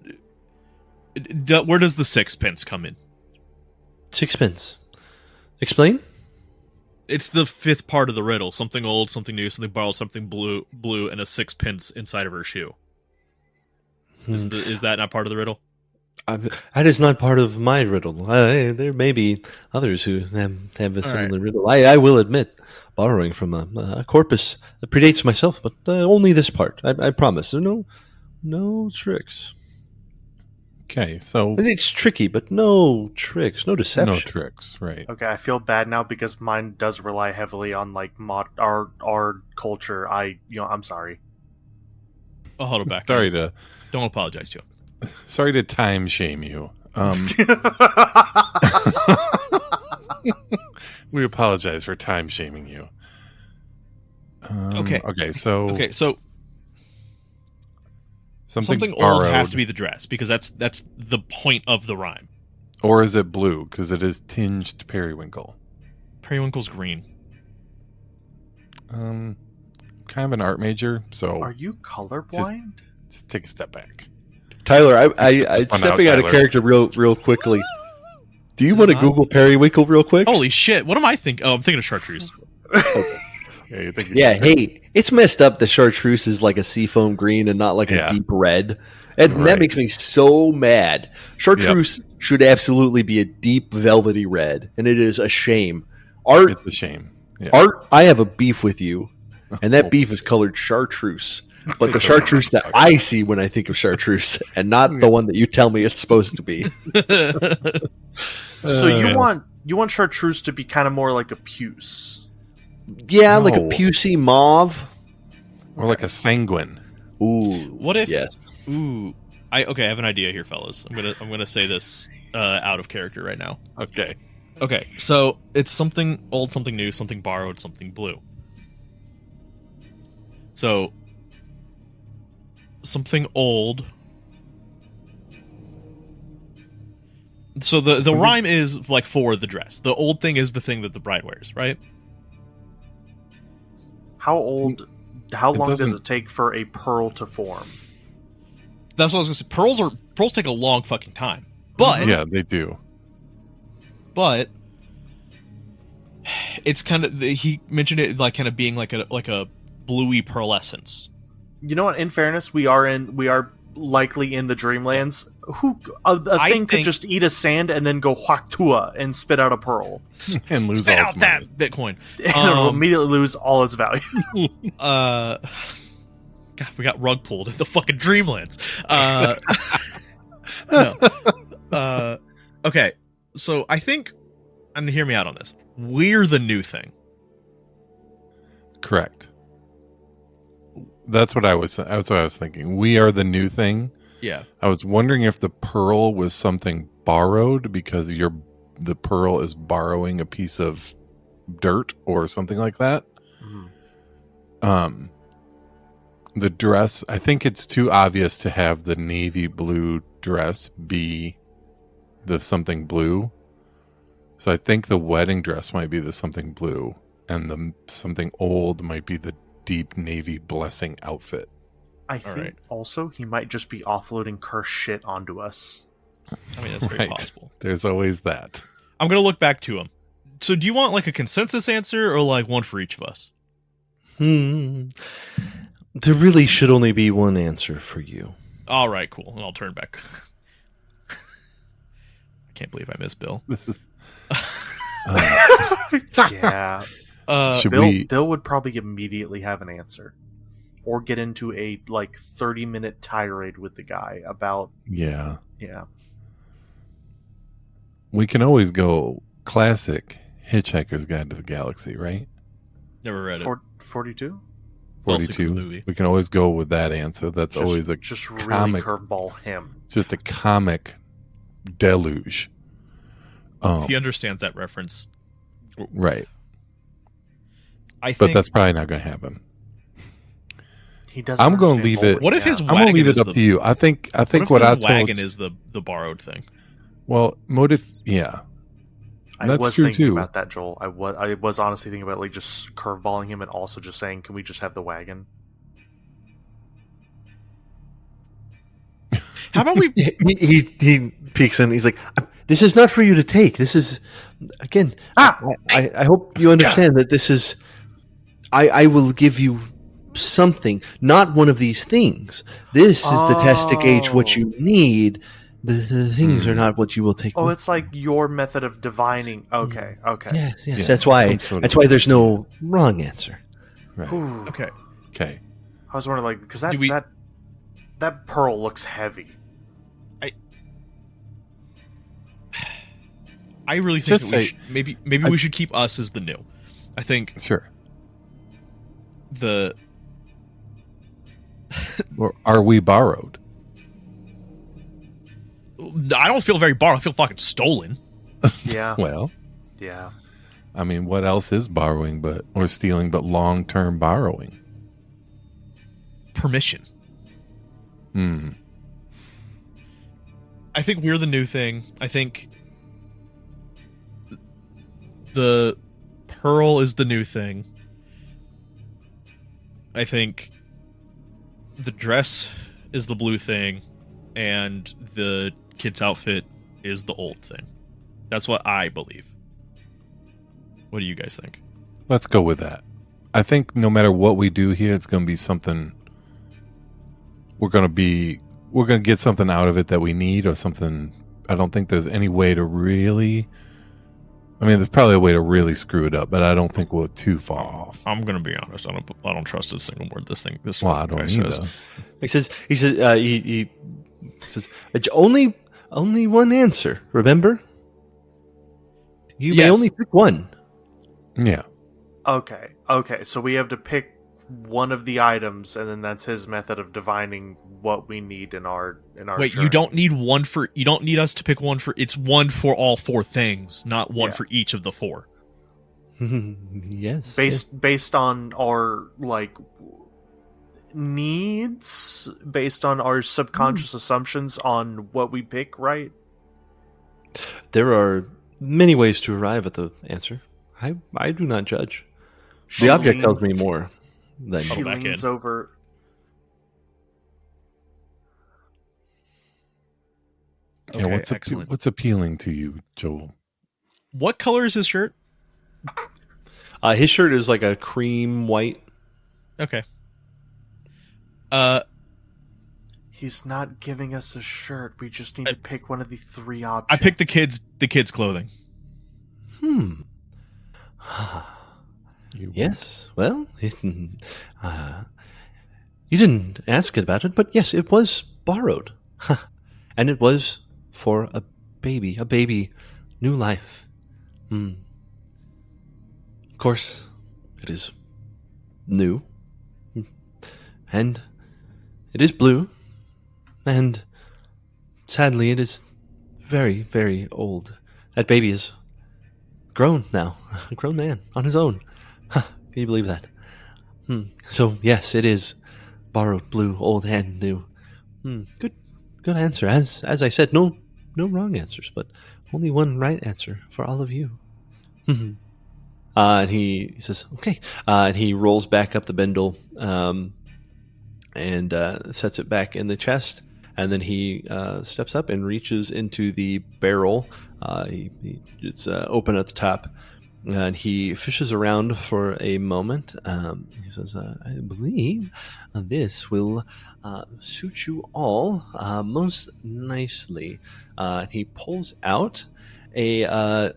where does the sixpence come in? Sixpence. Explain? It's the 5th part of the riddle. Something old, something new, something borrowed, something blue, and a sixpence inside of her shoe. Is that not part of the riddle? That is not part of my riddle. There may be others who have a similar right. riddle. I will admit, borrowing from a corpus that predates myself, but only this part. I promise. There are no tricks. Okay, so It's tricky, but no tricks, no deception. no tricks, right? Okay, I feel bad now because mine does rely heavily on like our culture. I'm sorry. I'll hold it back. Sorry to Don't apologize to him. time shame you. We apologize for time shaming you. Okay. Okay. So Okay, so something old borrowed, has to be the dress because that's the point of the rhyme. or is it blue? Because it is tinged periwinkle. Periwinkle's green. Kind of an art major, so Are you colorblind? just take a step back. Tyler, I This one stepping out, out of Tyler. character real quickly. Do you want to not- Google periwinkle real quick? Holy shit! What am I thinking? Oh, I'm thinking of chartreuse. Yeah, you think he's Yeah, sure. hey, it's messed up. The chartreuse is like a seafoam green and not like Yeah. a deep red. And Right. that makes me so mad. Chartreuse should absolutely be a deep velvety red, and it is a shame. Art, It's a shame. Yeah. Art, I have a beef with you, and that beef is colored chartreuse. But the chartreuse that I see when I think of chartreuse, and not the one that you tell me it's supposed to be. So you want chartreuse to be kind of more like a puce. Yeah, like a No. pucey mauve. Or like a sanguine. Ooh, What if? yes. Ooh, I have an idea here, fellas. I'm gonna say this out of character right now. Okay. Okay, so it's something old, something new, something borrowed, something blue. So something old. So the rhyme is like for the dress. The old thing is the thing that the bride wears, right? How long does doesn't- it take for a pearl to form? That's what I was gonna say. Pearls take a long fucking time. But Yeah, they do. but it's kind of he mentioned it like kind of being like a bluey pearlescence. You know what? In fairness, we are likely in the Dreamlands. A I thing could think- just eat a sand and then go huaktua and spit out a pearl, And lose Spit all out its that money. Bitcoin. and it'll immediately lose all its value. God, we got rug pulled at the fucking Dreamlands. No. Okay, so I think, and hear me out on this. We're the new thing. Correct. That's what I was thinking. We are the new thing. Yeah. I was wondering if the pearl was something borrowed because the pearl is borrowing a piece of dirt or something like that. The dress, I think it's too obvious to have the navy blue dress be the something blue. So I think the wedding dress might be the something blue, and the something old might be the deep navy blessing outfit. I think right. also he might just be offloading cursed shit onto us. I mean, that's very possible. There's always that. I'm going to look back to him. So do you want like a consensus answer or like one for each of us? There really should only be one answer for you. All right, cool. And I'll turn back. I can't believe I missed Bill. This is Yeah, should Bill. we? Bill would probably immediately have an answer, or get into a 30-minute tirade with the guy about Yeah, we can always go classic Hitchhiker's Guide to the Galaxy, right? Never read it. 42. Well, it's a good 42. movie. We can always go with that answer. That's always a just really comic, curveball him. just a comic deluge. If he understands that reference, Right, I but think. that's probably not going to happen. He doesn't. I'm gonna understand leave Vulcan, it- What if his I'm going to wagon leave it is up the- to you. I think what if what his I told. wagon is the borrowed thing? Well, motive. Yeah, I that's was true, thinking too. about that, Joel. I was honestly thinking about just curveballing him and also just saying, "Can we just have the wagon?" How about we? He peeks in. He's like, "This is not for you to take. This is, again. I hope you understand that this is. I will give you something, not one of these things. This is the test to gauge what you need. The things are not what you will take. Oh, it's like your method of divining. Okay. yes. Yeah, That's why. some sort of- That's why there's no wrong answer. right. Ooh. Okay. Okay. I was wondering, because Do we- that pearl looks heavy. I really think Just that we say- should, maybe we should keep us as the new. I think Sure. the Or are we borrowed? I don't feel very borrowed. I feel fucking stolen. Yeah, Well, yeah. I mean, what else is borrowing or stealing but long-term borrowing? Permission. I think we're the new thing. I think the pearl is the new thing. I think the dress is the blue thing, and the kid's outfit is the old thing. That's what I believe. What do you guys think? Let's go with that. I think no matter what we do here, it's going to be something. We're going to get something out of it that we need, or something. I don't think there's any way to really. I mean, there's probably a way to really screw it up, but I don't think we're too far off. I'm gonna be honest. I don't trust a single word this Well, I don't guy either. says. He says he says it's only one answer. Remember, you may Yes. only pick one. Yeah. Okay. So we have to pick one of the items, and then that's his method of divining what we need in our. Wait, journey. you don't need one for. You don't need us to pick one for. It's one for all four things, not one Yeah. for each of the four. Yes. based on our needs, based on our subconscious assumptions on what we pick, right? There are many ways to arrive at the answer. I do not judge. The object tells me more than She back leans in. over. Okay, Yeah. excellent. What's appealing to you, Joel? What color is his shirt? his shirt is like a cream white. Okay. He's not giving us a shirt. We just need to pick one of the three objects. I picked the kids' clothing. Yes. Well, you didn't ask about it, but yes, it was borrowed, and it was for a baby, new life. Of course, it is new, and it is blue, and sadly, it is very, very old. That baby is grown now, a grown man on his own. Can you believe that? So yes, it is borrowed, blue, old, and new. Good answer. As I said, no wrong answers, but only one right answer for all of you. And he says, okay. And he rolls back up the bindle and sets it back in the chest. And then he steps up and reaches into the barrel. It's open at the top. And he fishes around for a moment. He says, I believe this will suit you all most nicely. He pulls out a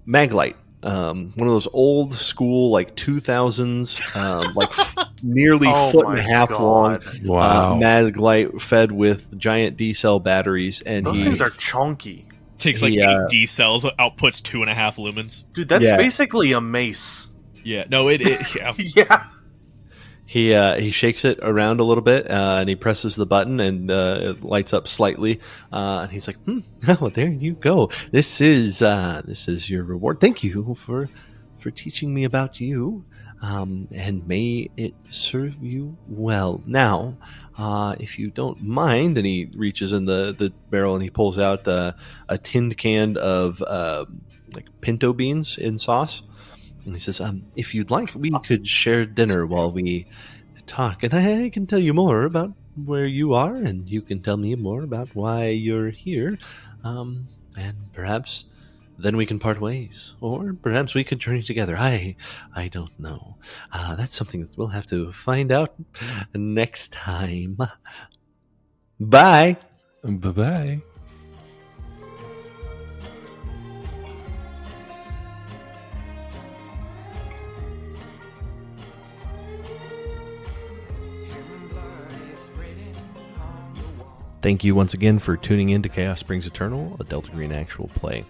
Maglite. One of those old school, like 2000s, nearly foot and a half long Wow. Maglite fed with giant D-cell batteries. And Those things are chunky. Takes like He, 8 D cells, outputs 2.5 lumens. Dude, that's Yeah. basically a mace. Yeah, no, it yeah. Yeah. He shakes it around a little bit and he presses the button and it lights up slightly. And he's like, "Oh, there you go. This is your reward. Thank you for teaching me about you, and may it serve you well." Now, if you don't mind, and he reaches in the barrel and he pulls out a tinned can of like pinto beans in sauce. And he says, if you'd like, we could share dinner while we talk. And I can tell you more about where you are, and you can tell me more about why you're here. And perhaps then we can part ways. Or perhaps we could journey together. I don't know. That's something that we'll have to find out next time. Bye. Bye-bye. Thank you once again for tuning in to Chaos Springs Eternal, a Delta Green actual play.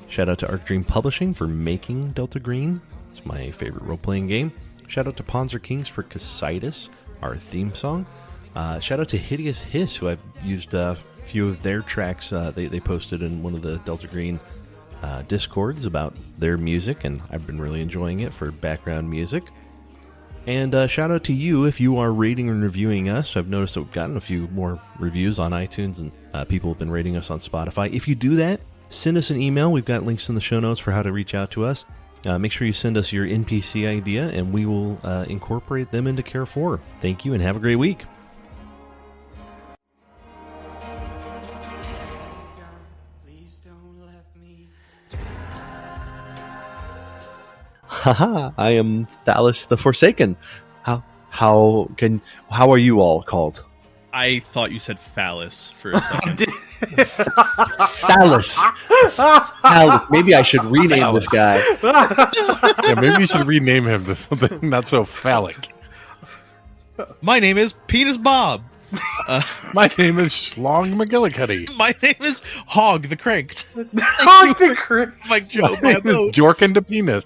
Shout out to Arc Dream Publishing for making Delta Green. It's my favorite role-playing game. Shout out to Pawns Are Kings for Cocytus, our theme song. Shout out to Hideous Hiss, who I've used a few of their tracks. They posted in one of the Delta Green Discords about their music, and I've been really enjoying it for background music. And shout out to you if you are rating and reviewing us. I've noticed that we've gotten a few more reviews on iTunes, and people have been rating us on Spotify. If you do that, send us an email. We've got links in the show notes for how to reach out to us. Make sure you send us your NPC idea, and we will incorporate them into Carrefour. Thank you, and have a great week. Please don't let me Haha, I am Thallus the Forsaken. How are you all called? I thought you said phallus for a second. Thallus. Thallus. Maybe I should rename this guy. Yeah, maybe you should rename him to something not so phallic. My name is Penis Bob. My name is Schlong McGillicuddy. My name is Hog the Cranked. Hog the Cranked. Mike Joe. My name is Jorkin the Penis.